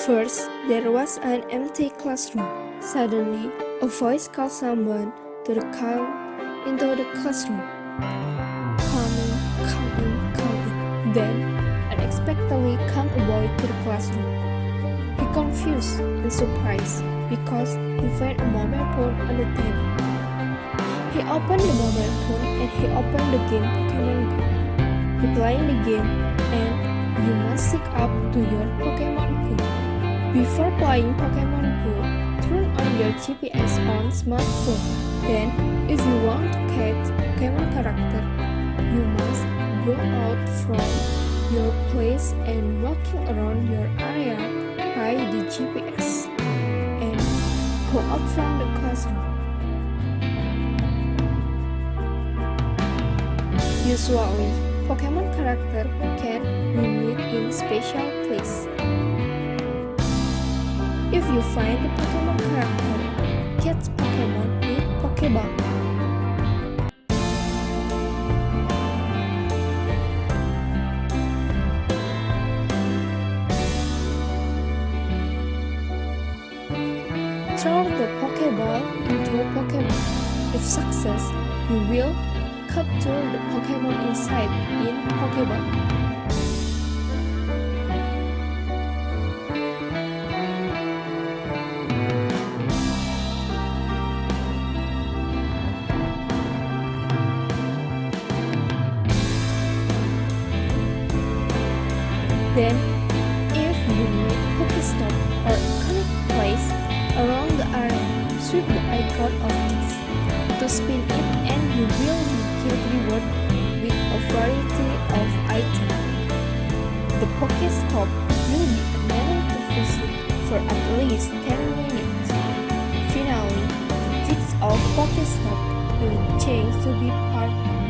First, there was an empty classroom. Suddenly, a voice called someone to come into the classroom. Come in, come in, come in. Then, unexpectedly came a boy to the classroom. He confused and surprised because he found a mobile phone on the table. He opened the mobile phone and he opened the game Pokemon Go. He played the game and you must sync up to your Pokemon Go. Before playing Pokemon Go, turn on your GPS on smartphone. Then, if you want to catch Pokemon character, you must go out from your place and walking around your area by the GPS and go out from the classroom. Usually, Pokemon character can be met in special place. If you find the Pokemon character, catch Pokemon with Pokeball. Throw the Pokeball into Pokemon. If success, you will capture the Pokemon inside in Pokeball. Then, if you make Pokestop or connect place around the area, sweep the icon of this to spin it and you will get reward with a variety of items. The Pokestop will be able to visit for at least 10 minutes. Finally, the tricks of Pokestop will change to be part of